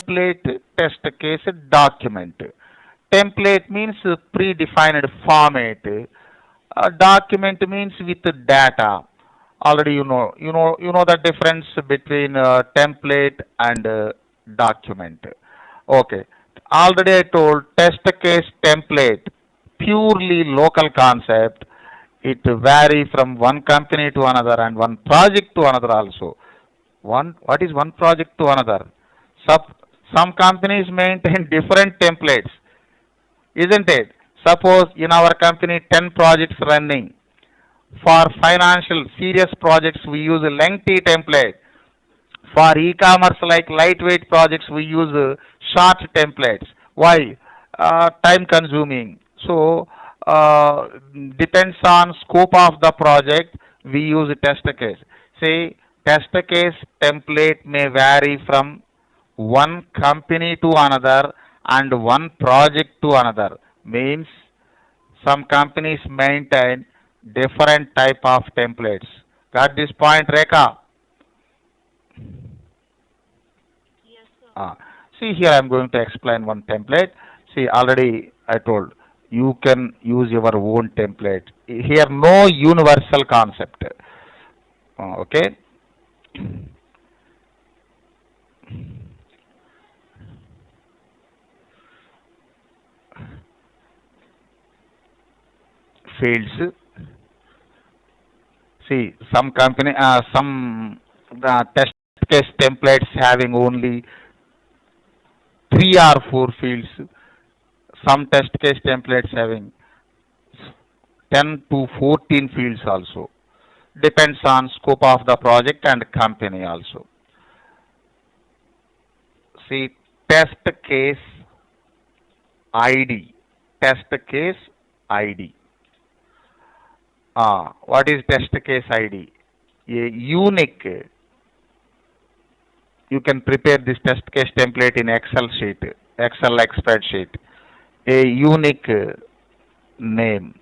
template test case document. Template means predefined format. Document means with data. Already you know the difference between template and document. Okay. Already I told test case template, purely local concept. It vary from one company to another and one project to another also. What is one project to another? Some some companies maintain different templates, isn't it? Suppose in our company 10 projects running. For financial serious projects we use a lengthy template. For e-commerce like lightweight projects we use short templates. Why? Time consuming. So uh, depends on scope of the project we use a test case. Say test case template may vary from one company to another and one project to another. Means some companies maintain different type of templates. Got this point, Rekha? Yes, sir. Ah, see here I am going to explain one template. See already I told you can use your own template. Here no universal concept. Okay. Fields. See some test case templates having only three or four fields. Some test case templates having 10 to 14 fields also. Depends on scope of the project and company also. See, test case ID. Test case ID. What is test case ID? A unique. You can prepare this test case template in Excel sheet, Excel like spreadsheet. A unique name,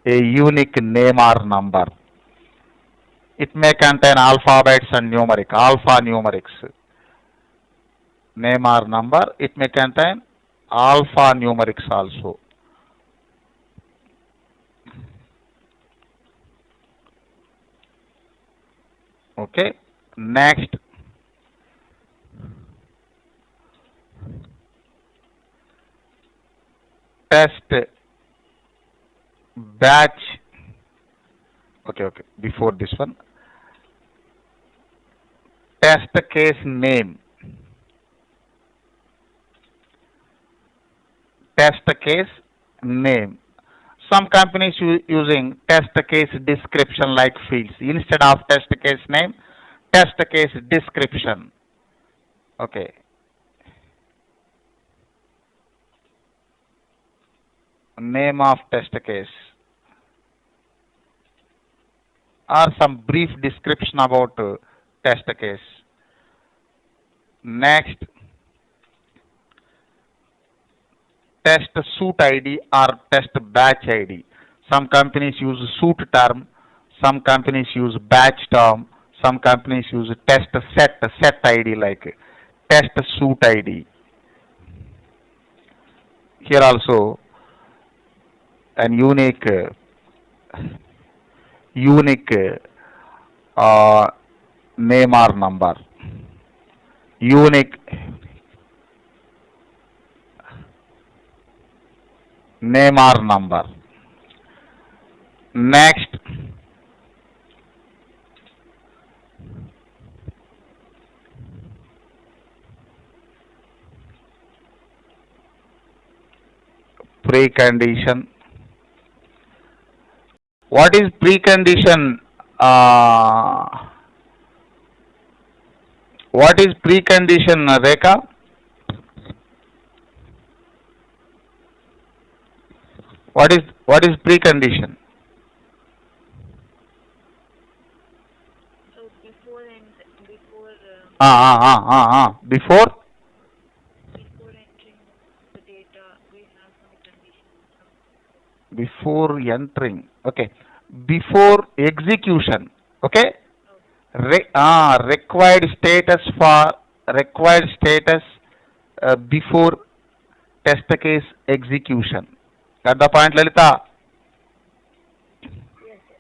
a unique name or number. It may contain alphabets and alpha numerics. Name or number, it may contain alpha numerics also. Okay. Next, test batch. Okay, okay. Before this one, test case name. Test case name. Some companies using test case description like fields instead of test case name. Test case description. Okay. Name of test case or some brief description about test case. Next, test suite ID or test batch ID. Some companies use suite term, some companies use batch term, some companies use test set ID like test suite ID. Here also an unique name or number. Unique name or number. Next, precondition. What is precondition? Uh, what is precondition, Rekha? What is precondition? So Before before entering the data, we have some conditions. before entering. Okay. Before execution. Okay. Okay. Required status for required status before test case execution. Got the point, Lalita? Yes, yes.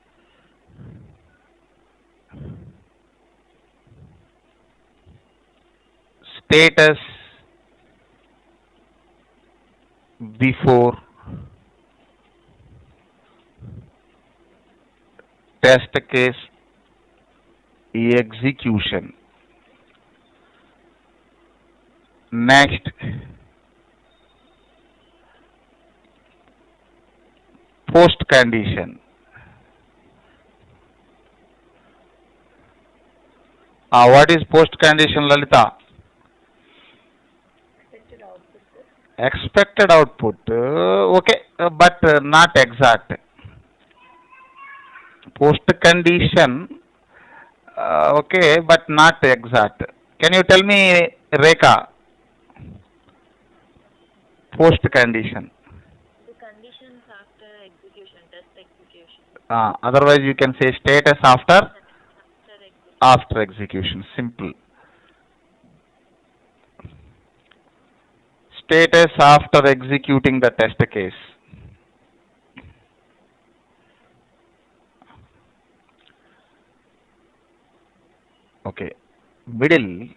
Status before test case execution. Next, post condition. What is post condition, Lalita? Expected output, sir. Expected output. Okay, but not exact. Post condition. Okay, but not exact. Can you tell me, Rekha, post condition? The conditions after execution, test execution. Otherwise, you can say status after After execution. after execution. Simple. Status after executing the test case. Okay. Middle.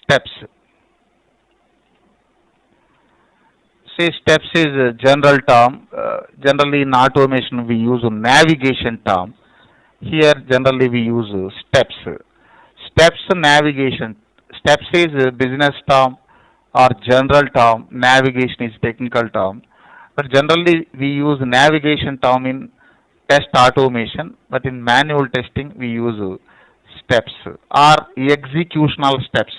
Steps. See, steps is a general term. Generally, in automation, we use a navigation term. Here, generally, we use steps. Steps navigation. Steps is a business term or general term. Navigation is technical term. But generally, we use navigation term in test automation. But in manual testing, we use steps or executional steps.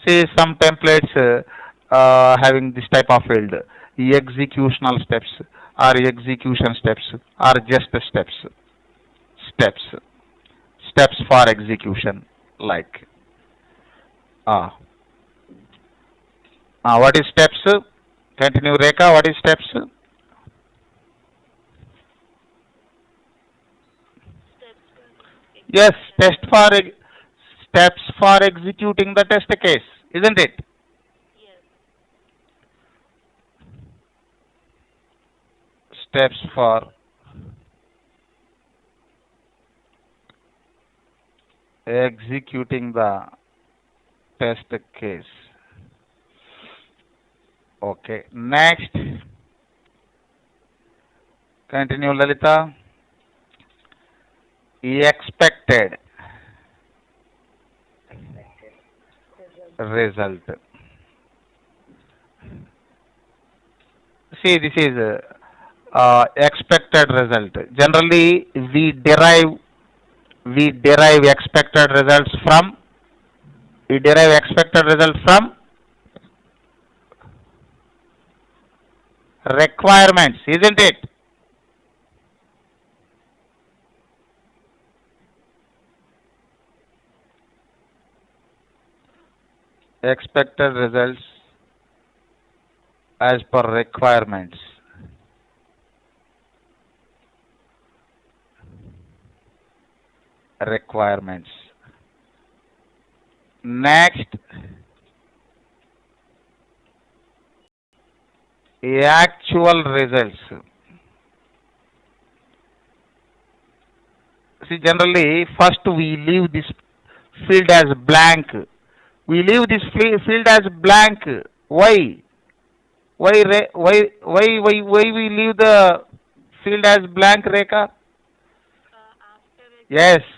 Say some templates having this type of field, executional steps or execution steps or just steps, steps, steps for execution. Like, uh, what is steps? Continue, Rekha. What is steps? Steps for Yes, execution. test for steps for executing the test case, isn't it? Yes. Steps for executing the test case. Okay. Next, continue, Lalita. Expected Expected result. result. See, this is expected result. Generally, we derive expected results from we derive expected result from requirements, isn't it? Expected results as per requirements. Requirements. Next, actual results. See, generally, first we leave this field as blank. We leave this field as blank. Why? Why we leave the field as blank, Rekha? After Yes, execution.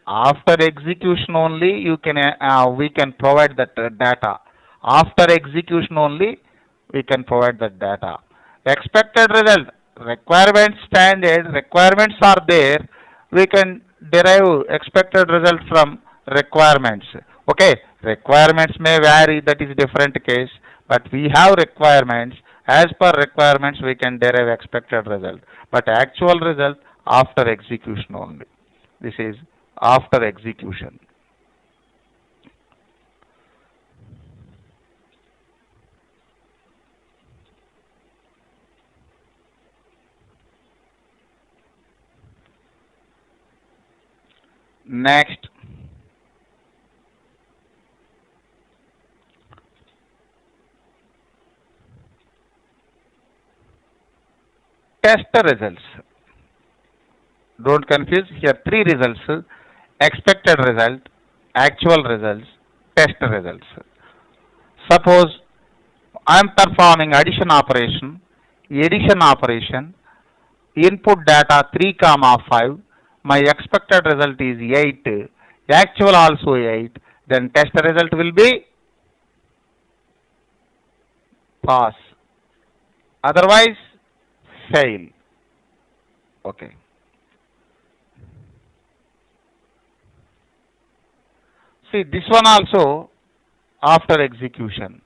after execution only we can provide that data. After execution only we can provide that data. Expected result, requirements standard, requirements are there. We can derive expected result from requirements. Okay, requirements may vary, that is different case, but we have requirements. As per requirements, we can derive expected result. But actual result After execution only. This is after execution. Next, test results. Don't confuse. Here three results: expected result, actual results, test results. Suppose I am performing addition operation, input data 3 comma 5, my expected result is 8, actual also 8, then test result will be pass, otherwise fail. Okay. See this one also after execution.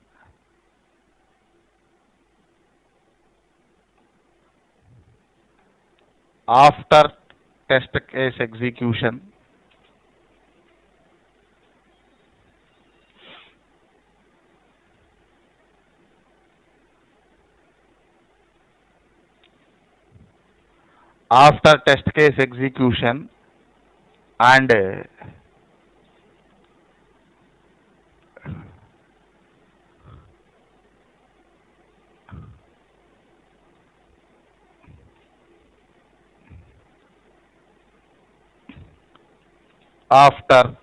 After test case execution, after test case execution and after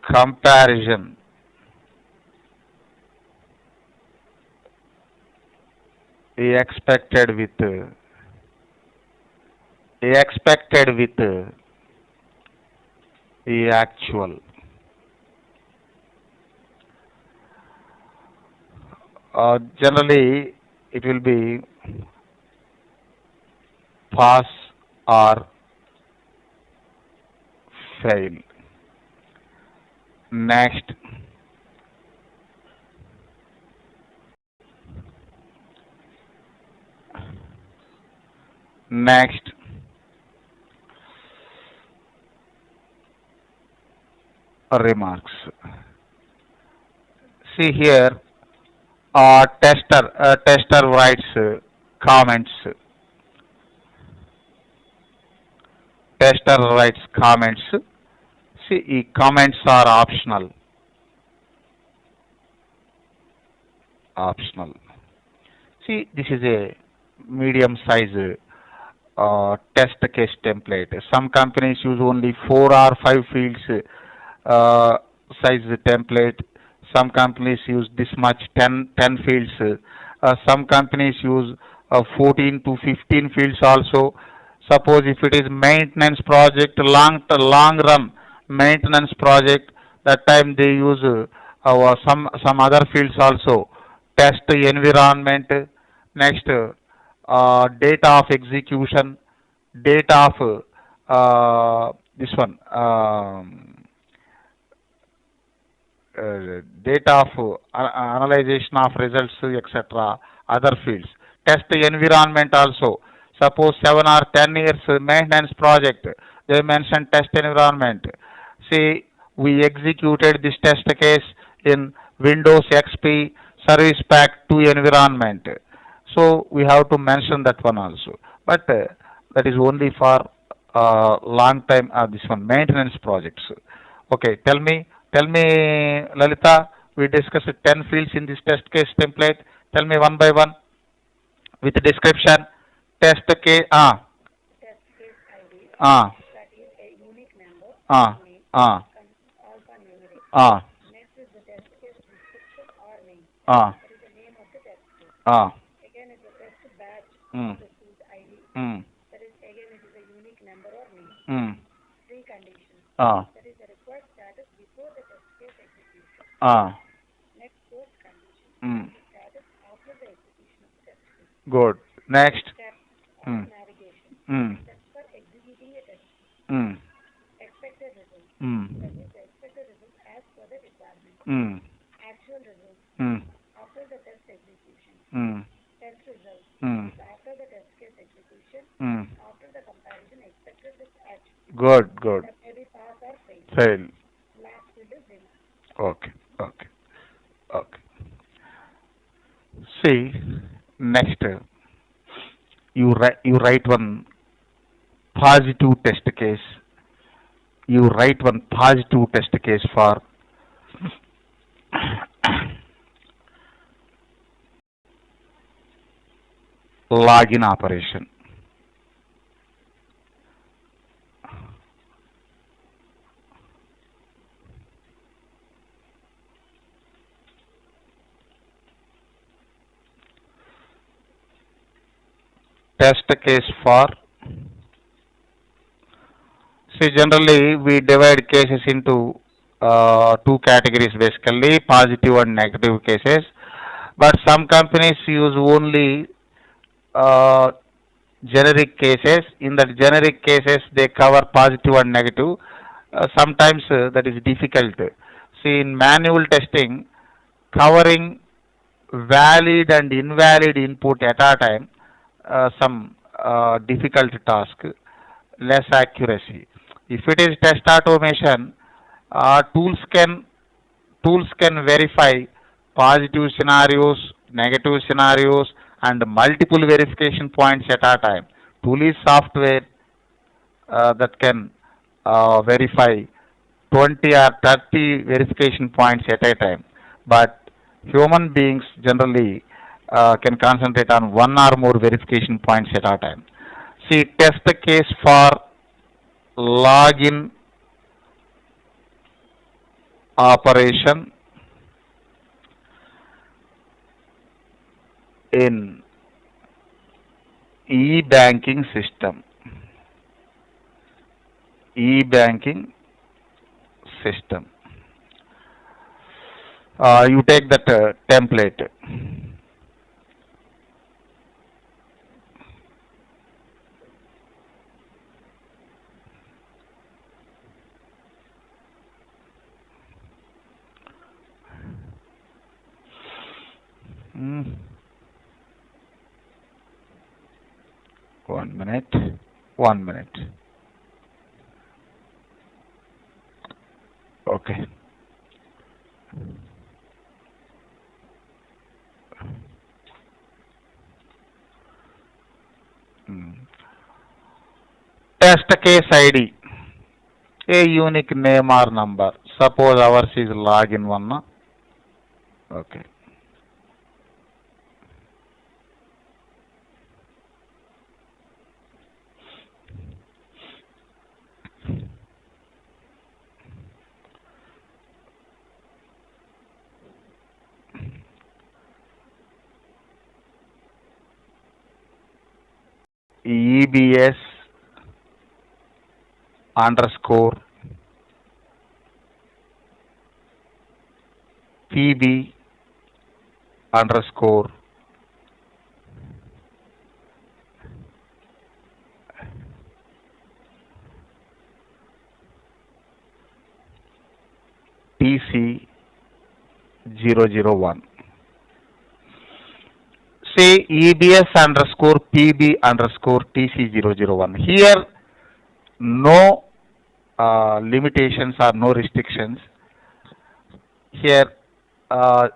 comparison, expected with actual. Generally, it will be pass or fail. Next, next, remarks. See here, tester writes comments. Tester writes comments. See, comments are optional. Optional. See, this is a medium size test case template. Some companies use only 4 or 5 fields uh, size template. Some companies use this much 10 fields. Some companies use 14 to 15 fields also. Suppose if it is maintenance project, long run maintenance project, that time they use some other fields also. Test environment, next date of execution, date of this one data of analyzation of results, etc. Other fields. Test environment also. Suppose 7 or 10 years maintenance project, they mention test environment. See, we executed this test case in Windows XP Service Pack 2 environment. So we have to mention that one also. But that is only for long time. This one maintenance projects. Okay, tell me, Lalita. We discussed 10 fields in this test case template. Tell me one by one with description. Test case. Test case ID, Ah, that is a unique number or ah, name, ah, alphanumeric. ah, Next is the test case description or name, ah, that is the name of the test case. ah. Again, it's a test batch of Mm, the suit ID, mm, that is again it is a unique number or name. mm. Precondition, Ah, that is the required status before the test case execution. ah. Next, post condition, that Mm. is the status after the execution of the test case. Good. Next. Steps of Mm, navigation, mm, steps for executing a test case. mm, Expected result, that mm, is the expected result as per the requirement. mm, Actual result, mm, after the test execution. mm, Test result mm, is after the Good, good. Fail. Okay, okay, okay. See, next, you write one positive test case. You write one positive test case for login operation. Test case for, see, generally we divide cases into two categories basically, positive and negative cases. But some companies use only uh, generic cases. In the generic cases, they cover positive and negative. Sometimes that is difficult. See, in manual testing, covering valid and invalid input at a time, some difficult task, less accuracy. If it is test automation, uh, tools can tools can verify positive scenarios, negative scenarios, and multiple verification points at a time. Tool is software that can verify 20 or 30 verification points at a time. But human beings generally can concentrate on one or more verification points at a time. See, test the case for login operation in e-banking system. E-banking system. You take that template. Mm, 1 minute. 1 minute. Okay. Mm. Test case ID. A unique name or number. Suppose ours is login one. No? Okay. EBS underscore PB underscore TC 001. Say EBS underscore PB underscore TC 001. Here, no limitations or no restrictions. Here,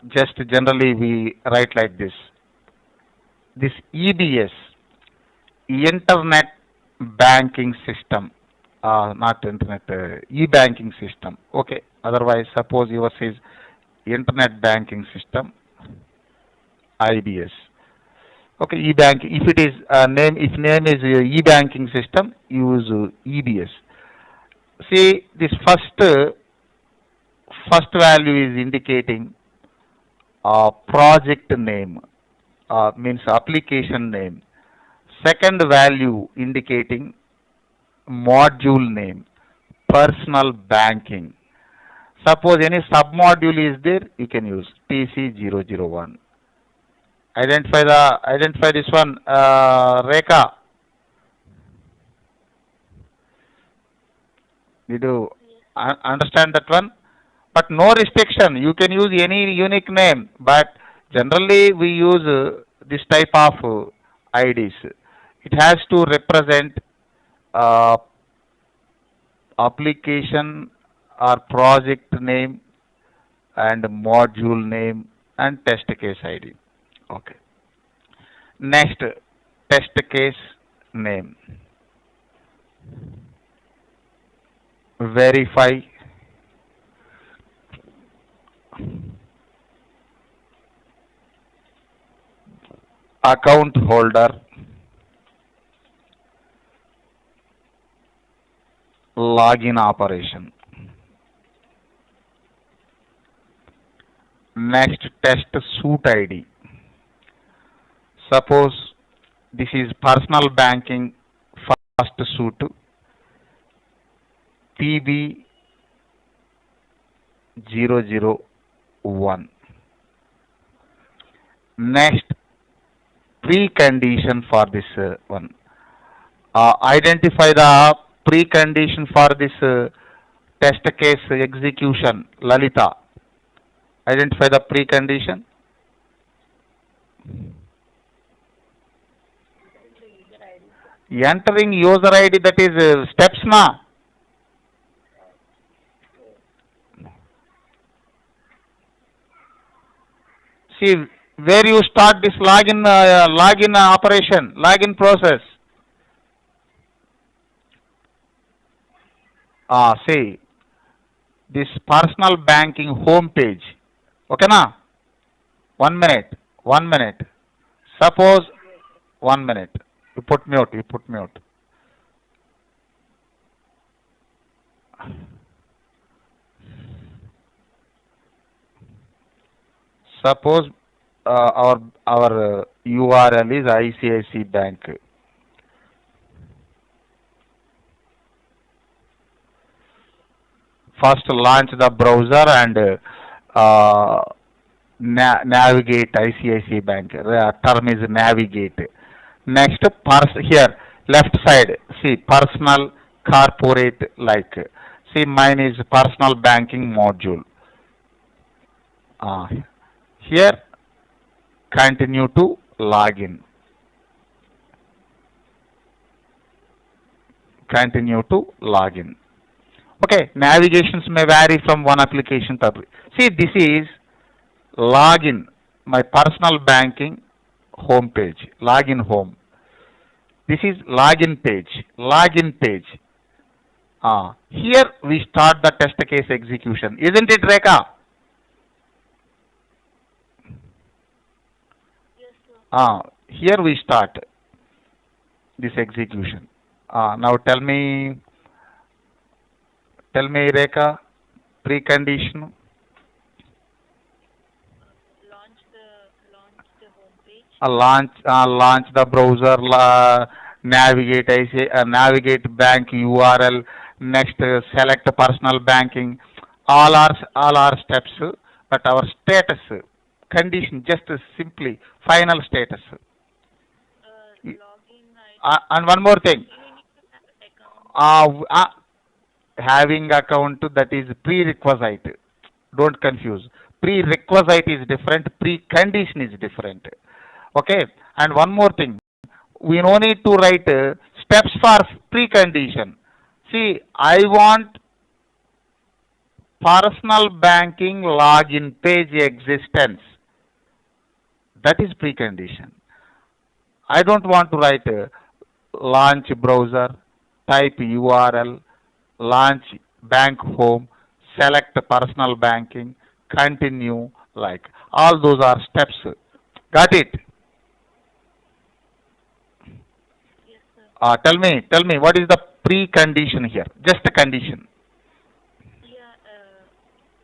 just generally we write like this. This EBS, Internet Banking System, not Internet, e-banking system. Okay. Otherwise, suppose yours is Internet Banking System, IBS. Okay, e-bank. If it is if name is e-banking system, use EBS. See, this first value is indicating project name, means application name. Second value indicating module name, personal banking. Suppose any submodule is there, you can use TC001. Identify this one, Rekha. Did you Yes. understand that one? But no restriction. You can use any unique name. But generally, we use this type of IDs. It has to represent uh, application or project name and module name and test case ID. Okay. Next, test case name. Verify account holder login operation. Next, test suit ID. Suppose this is personal banking first suit PB001. Next, precondition for this one. Identify the precondition for this test case execution. Lalita, identify the precondition. Entering user ID, that is steps na. See where you start this login operation, login process. See this personal banking home page. Okay na? 1 minute. 1 minute. Suppose 1 minute. You put mute. You put mute. Suppose our URL is ICICI Bank. First, launch the browser and navigate ICICI Bank. Term is navigate. Next, here left side. See personal, corporate like. See mine is personal banking module. Here continue to login. Continue to login. Okay, navigations may vary from one application to other. See, this is login, my personal banking home page, login home. This is login page, login page. Here we start the test case execution. Isn't it, Rekha? Yes, sir. Here we start this execution. Now tell me, Rekha, precondition. Launch the home page. Launch the browser. Navigate. I say navigate bank URL. Next, select personal banking. All are steps, but our status condition just simply final status. Login ID. And one more thing. You need to have account. Having account, that is prerequisite. Don't confuse. Prerequisite is different. Precondition is different. Okay. And one more thing. We no need to write steps for precondition. See, I want personal banking login page existence. That is precondition. I don't want to write launch browser, type URL, launch bank home, select personal banking, continue, like. All those are steps. Got it? Yes, sir. Tell me, what is the precondition here? Just a condition. Yeah.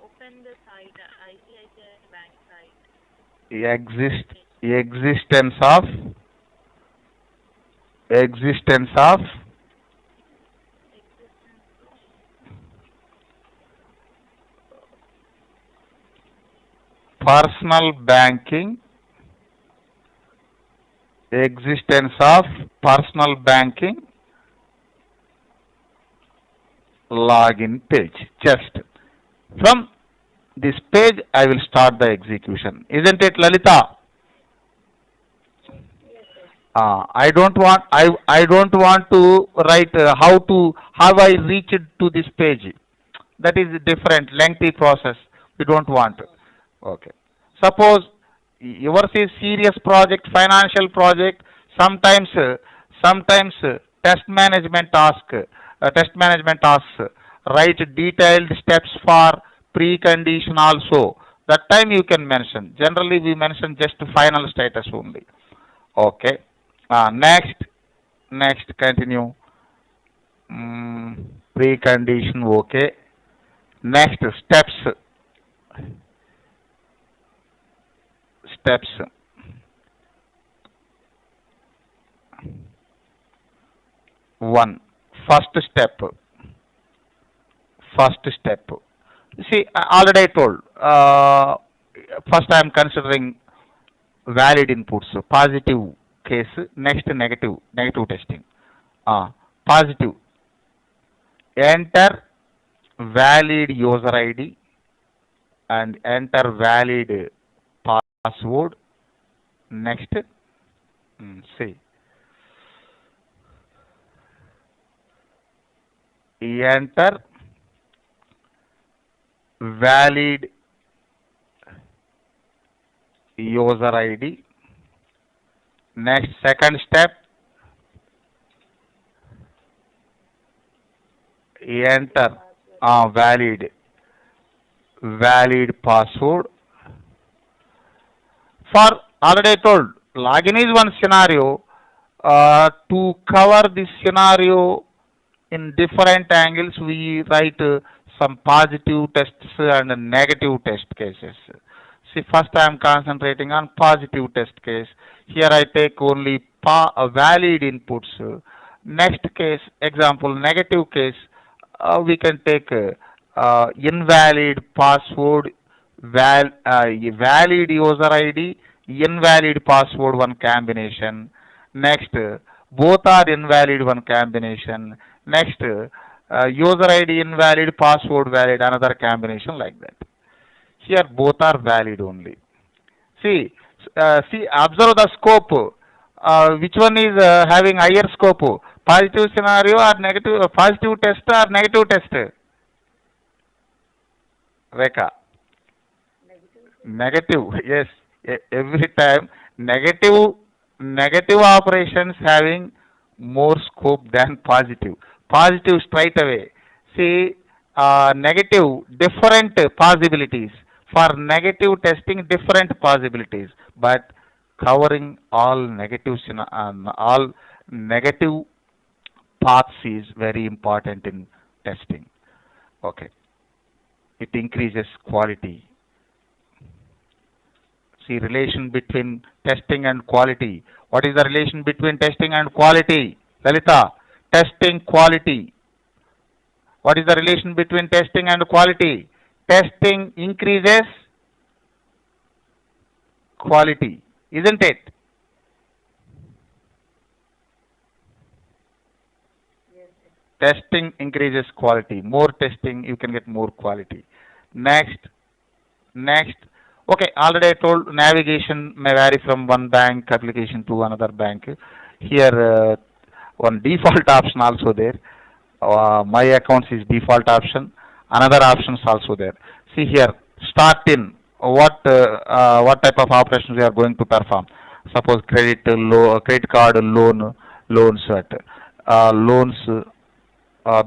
Open the site, ICICI Bank site. Existence of Existence. personal banking, existence of personal banking login page. Just from this page I will start the execution. Isn't it, Lalita? Yes, sir. I don't want to write how I reached to this page. That is different, lengthy process. We don't want. Okay. Suppose yours is serious project, financial project. Sometimes, sometimes test management test management tasks. Write detailed steps for precondition also. That time you can mention. Generally, we mention just final status only. Okay. Next, continue. Precondition, okay. Next, steps. One, first step. First step. See, already I told. First, I am considering valid inputs. Positive case. Next, negative testing. Positive. Enter valid user ID and enter valid password. Next, see, enter valid user ID. Next, second step, enter valid password. For already I told, login is one scenario. To cover this scenario in different angles, we write some positive tests and negative test cases. See, first I am concentrating on positive test case. Here I take only valid inputs. Next case, example, negative case, we can take invalid password, valid user ID, invalid password, one combination. Next, both are invalid, one combination. Next, user ID invalid, password valid, another combination, like that. Here both are valid only. See, observe the scope. Which one is having higher scope? Positive scenario or negative? Positive test or negative test? Rekha. Negative. Yes. Every time negative operations having more scope than positive. Positive straight away. See, negative different possibilities. For negative testing, different possibilities, but covering all negative paths is very important in testing. Okay, it increases quality. See, relation between testing and quality. What is the relation between testing and quality? Lalita, testing quality. What is the relation between testing and quality? Testing increases quality, isn't it? Testing increases quality. More testing, you can get more quality. Next, next. Okay, already I told navigation may vary from one bank application to another bank. Here, one default option also there. My accounts is default option. Another options also there. See here, start in what type of operations we are going to perform. Suppose credit card loans at loans,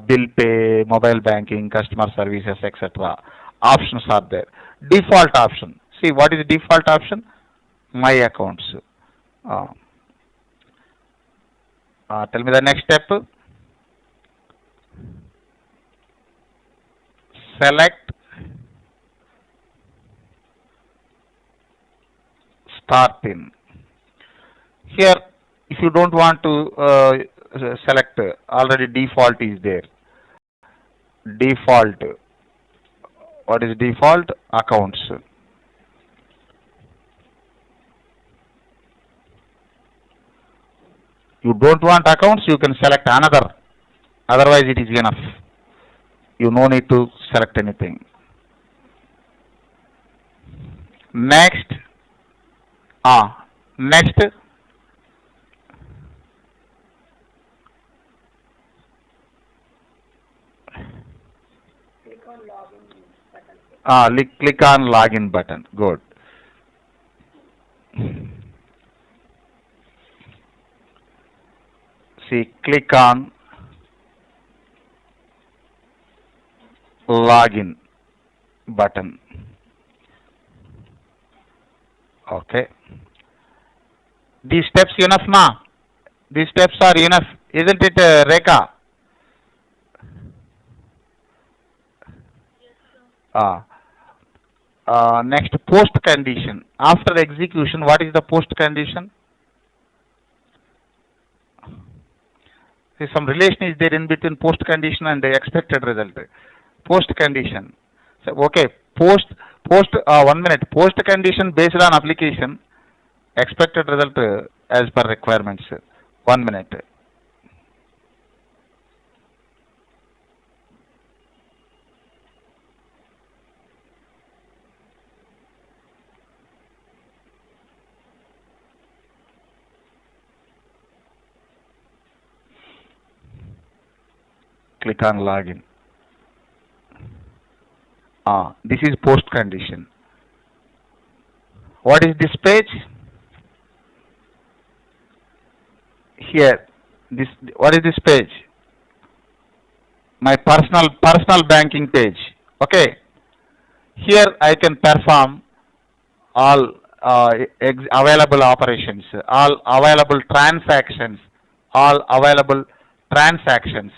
bill pay, mobile banking, customer services, etc. Options are there. Default option. See, what is the default option? My accounts. Uh, Tell me the next step. Select start in. Here, if you don't want to select, already default is there. Default. What is default? Accounts. You don't want accounts, you can select another. Otherwise, it is enough. You no need to select anything. Next. Next. Click on login button. Good. See, click on login button. Okay. These steps enough, ma? These steps are enough, isn't it, Rekha? Yes, sir. Ah. Next, post condition. After execution, what is the post condition? See, some relation is there in between post condition and the expected result. Post condition. So, okay, post 1 minute. Post condition based on application, expected result as per requirements. 1 minute. Click on login. This is post condition. What is this page? Here. This, what is this page? My personal banking page. Okay. Here I can perform all available operations, all available transactions, all available transactions.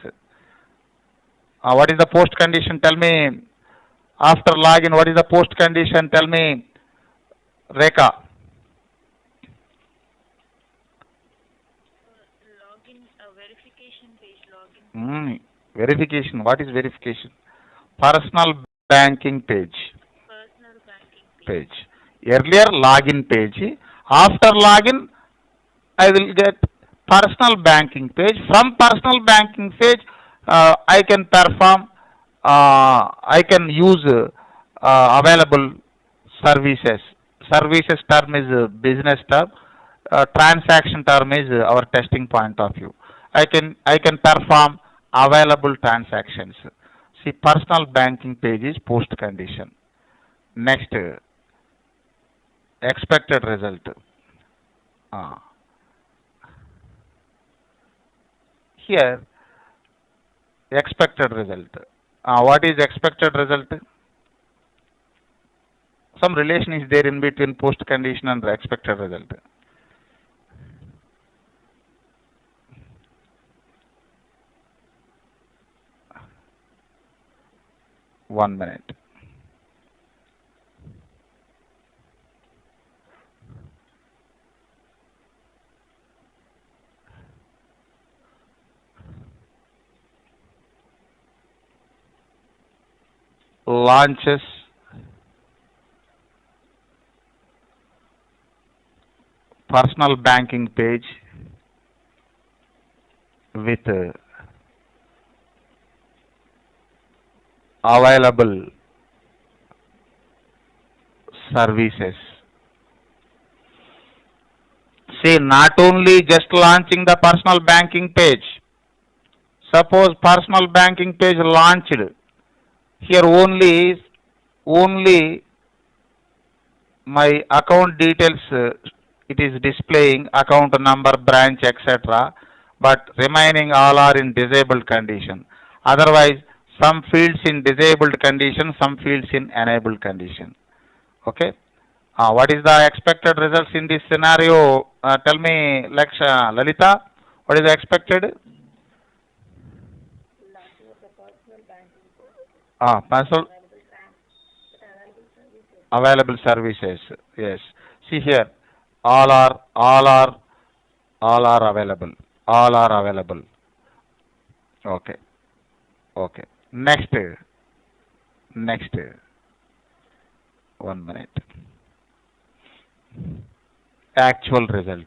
What is the post condition? Tell me. After login, what is the post condition? Tell me, Rekha. Login, verification page, login page. Hmm. Verification. What is verification? Personal banking page. Personal banking page. Page. Earlier login page. After login, I will get personal banking page. From personal banking page, I can perform. I can use available services. Services term is business term. Transaction term is our testing point of view. I can perform available transactions. See, personal banking page is post condition. Next, expected result. Uh, Here, expected result. What is expected result? Some relation is there in between post condition and the expected result. 1 minute. Launches personal banking page with available services. See, not only just launching the personal banking page. Suppose personal banking page launched. Here only my account details, it is displaying account number, branch, etc. But remaining all are in disabled condition. Otherwise, some fields in disabled condition, some fields in enabled condition. Okay. What is the expected results in this scenario? Tell me, Lalita, what is the expected? Personal available services. Yes. See here, all are all are all are available. All are available. Okay. Okay. Next 1 minute. Actual result.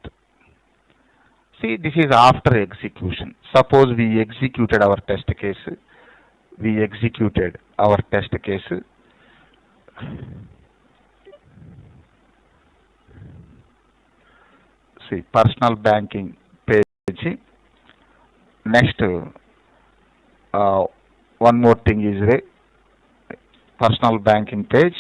See, this is after execution. Suppose we executed our test case. We executed our test case. See, personal banking page. Next, one more thing is personal banking page.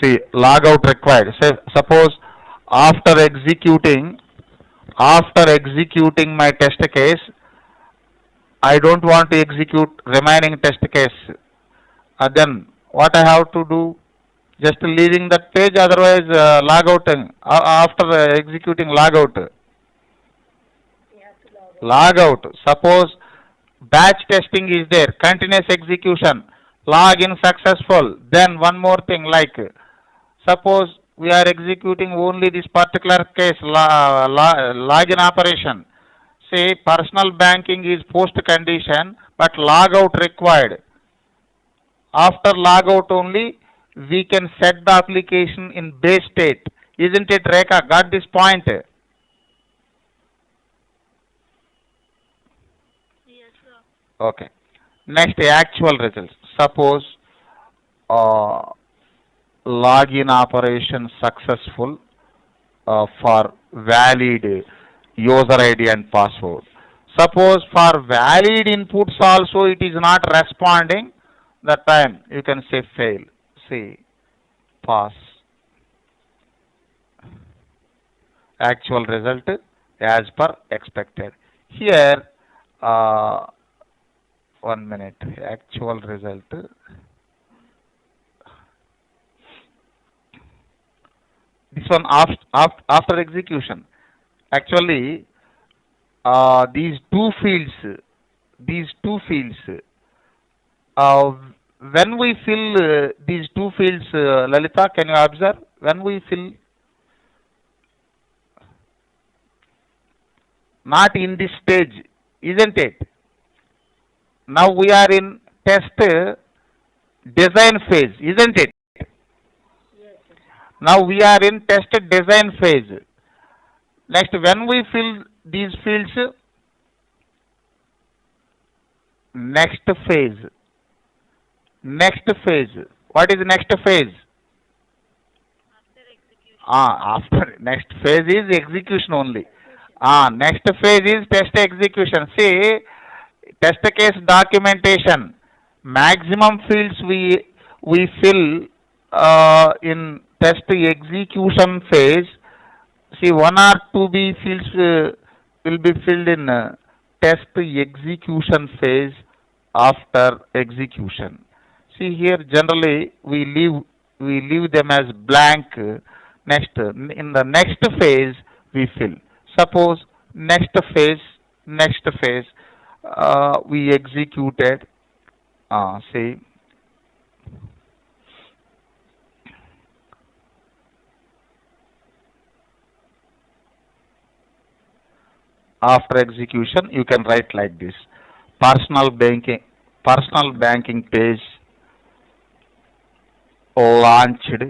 See, logout required. Say, suppose after executing after executing my test case, I don't want to execute remaining test case. Then what I have to do? Just leaving that page. Otherwise, logouting after executing logout. We have to log out. Logout. Suppose batch testing is there, continuous execution, login successful. Then one more thing like suppose we are executing only this particular case login operation. Say personal banking is post condition, but logout required. After logout only we can set the application in base state. Isn't it, Rekha? Got this point? Yes, sir. Okay. Next, actual results. Suppose uh, login operation successful for valid user ID and password. Suppose for valid inputs also it is not responding, that time you can say fail. See, pass. Actual result as per expected. Here, uh, 1 minute. Actual result. This one after execution. Actually, these two fields, uh, when we fill these two fields, Lalita, can you observe? When we fill, not in this stage, isn't it? Now we are in test design phase, isn't it? Yes, sir. Now we are in test design phase. Next, when we fill these fields, next phase, next phase. What is next phase? After execution. After next phase is execution only. Execution. Next phase is test execution. See, test case documentation. Maximum fields we fill in test execution phase. See, one or two B fields will be filled in test execution phase after execution. See here, generally we leave them as blank. Next, in the next phase we fill. Suppose next phase we executed. See, after execution you can write like this: personal banking personal banking page launched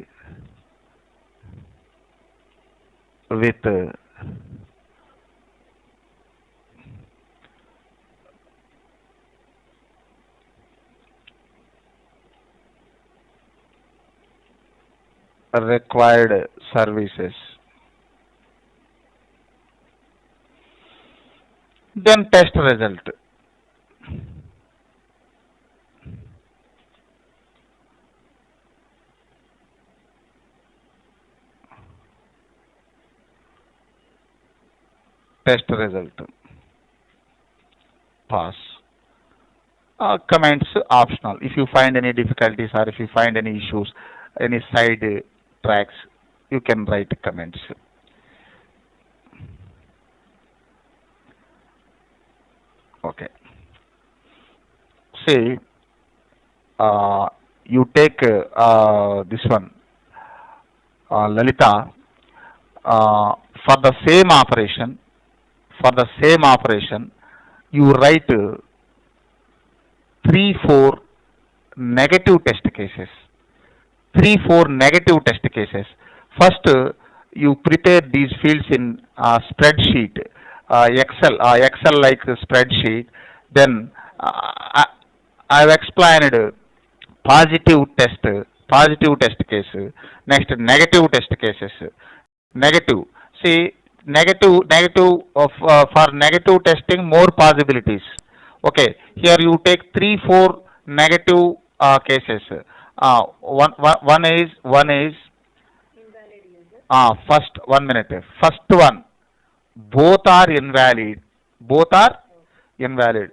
with required services. Then test result. Test result. Pass. Comments optional. If you find any difficulties or if you find any issues, any side tracks, you can write comments. Okay. Say you take this one, Lalita, uh, for the same operation, for the same operation, you write 3 4 negative test cases. 3 4 negative test cases. First, you prepare these fields in spreadsheet, Excel like spreadsheet. Then I have explained positive test, positive test case. Next, negative test cases. Negative. See, negative of for negative testing more possibilities. Okay, here you take three, four negative cases. One is Invalid user. first 1 minute. First one, both are invalid. Both are Okay. invalid.